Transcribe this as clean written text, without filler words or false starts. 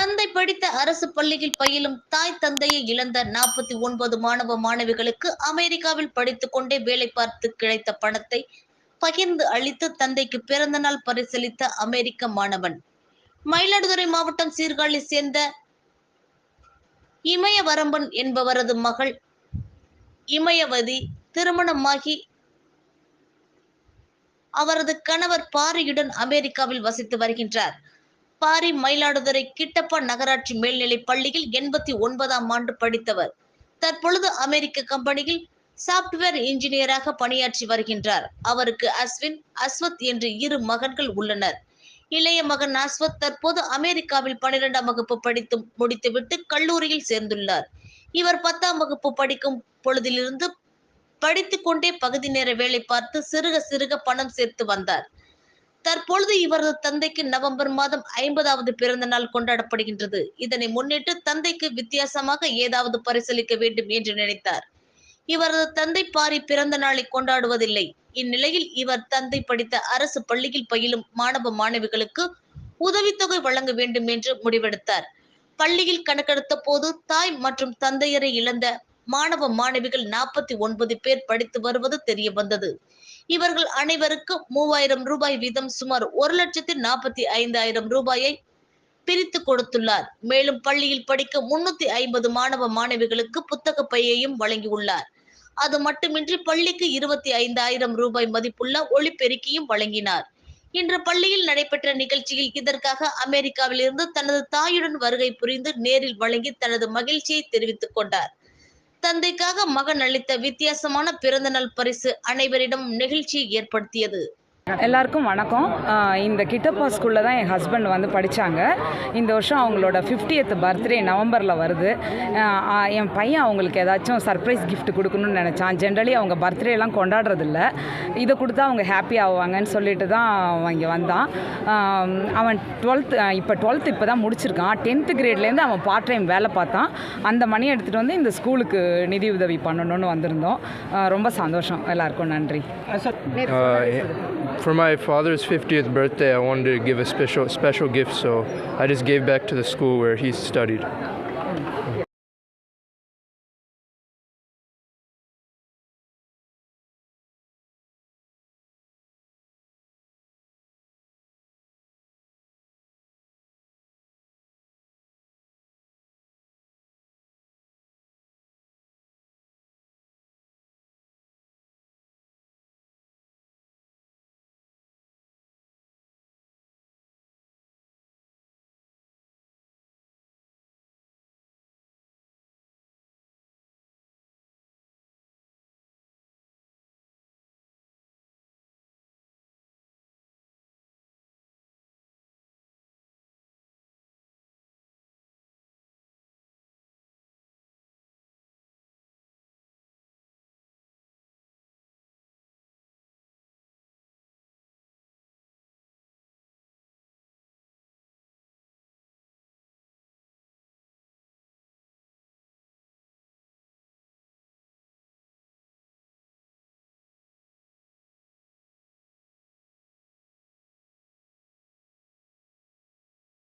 தந்தை படித்த அரசு பள்ளியில் பயிலும் தாய் தந்தையை இழந்த 49 மாணவ மாணவிகளுக்கு அமெரிக்காவில் படித்துக் கொண்டே வேலை பார்த்து கிடைத்த பணத்தை பகிர்ந்து அளித்து தந்தைக்கு பிறந்தநாள் பரிசளித்த அமெரிக்க மாணவன். மயிலாடுதுறை மாவட்டம் சீர்காழி சேர்ந்த இமயவரம்பன் என்பவரது மகள் இமயவதி திருமணமாகி அவரது கணவர் பாரியுடன் அமெரிக்காவில் வசித்து வருகின்றார். பாரி மயிலாடுதுறை கிட்டப்பா நகராட்சி மேல்நிலைப் பள்ளியில் 89ஆம் ஆண்டு படித்தவர். தற்பொழுது அமெரிக்க கம்பெனியில் சாப்ட்வேர் இன்ஜினியராக பணியாற்றி வருகின்றார். அவருக்கு அஸ்வின், அஸ்வத் என்று 2 மகன்கள் உள்ளனர். இளைய மகன் அஸ்வத் தற்போது அமெரிக்காவில் 12ஆம் வகுப்பு படித்து முடித்துவிட்டு கல்லூரியில் சேர்ந்துள்ளார். இவர் 10ஆம் வகுப்பு படிக்கும் பொழுதிலிருந்து படித்துக் கொண்டே பகுதி நேர வேலை பார்த்து சிறுக சிறுக பணம் சேர்த்து வந்தார். தற்பொழுது இவரது தந்தைக்கு நவம்பர் மாதம் 50வது பிறந்த நாள் கொண்டாடப்படுகின்றது. இதனை முன்னிட்டு தந்தைக்கு வித்தியாசமாக ஏதாவது பரிசளிக்க வேண்டும் என்று நினைத்தார். இவரது தந்தை பாரி பிறந்த நாளை கொண்டாடுவதில்லை. இந்நிலையில் இவர் தந்தை படித்த அரசு பள்ளியில் பயிலும் மாணவ மாணவிகளுக்கு உதவித்தொகை வழங்க வேண்டும் என்று முடிவெடுத்தார். பள்ளியில் கணக்கெடுத்த போது தாய் மற்றும் தந்தையரை இழந்த மாணவ மாணவிகள் 49 பேர் படித்து வருவது தெரிய வந்தது. இவர்கள் அனைவருக்கு 3000 ரூபாய் வீதம் சுமார் 1,45,000 ரூபாயை பிரித்து கொடுத்துள்ளார். மேலும் பள்ளியில் படிக்க 350 மாணவ மாணவிகளுக்கு புத்தக பையையும் வழங்கியுள்ளார். அது மட்டுமின்றி பள்ளிக்கு 25,000 ரூபாய் மதிப்புள்ள ஒளிபெருக்கியும் வழங்கினார். இன்று பள்ளியில் நடைபெற்ற நிகழ்ச்சியில் இதற்காக அமெரிக்காவில் இருந்து தனது தாயுடன் வருகை புரிந்து நேரில் வழங்கி தனது மகிழ்ச்சியை தெரிவித்துக் கொண்டார். தந்தைக்காக மகன் அளித்த வித்தியாசமான பிறந்தநாள் பரிசு அனைவரிடமும் நெகிழ்ச்சியை ஏற்படுத்தியது. எல்லாருக்கும் வணக்கம். இந்த கிட்டப்பா ஸ்கூலில் தான் என் ஹஸ்பண்ட் வந்து படித்தாங்க. இந்த வருஷம் அவங்களோட 50th பர்த்டே நவம்பரில் வருது. என் பையன் அவங்களுக்கு ஏதாச்சும் சர்ப்ரைஸ் கிஃப்ட் கொடுக்கணும்னு நினச்சான். ஜென்ரலி அவங்க பர்த்டேலாம் கொண்டாடுறதில்ல. இதை கொடுத்தா அவங்க ஹாப்பி ஆவாங்கன்னு சொல்லிட்டு தான் அவன் இங்கே வந்தான். அவன் 12th இப்போ தான் முடிச்சிருக்கான். 10th கிரேட்லேருந்து அவன் பார்ட் டைம் வேலை பார்த்தான். அந்த மணி எடுத்துகிட்டு வந்து இந்த ஸ்கூலுக்கு நிதி உதவி பண்ணணும்னு வந்திருந்தோம். ரொம்ப சந்தோஷம். எல்லாருக்கும் நன்றி. For my father's 50th birthday, I wanted to give a special gift, so I just gave back to the school where he studied.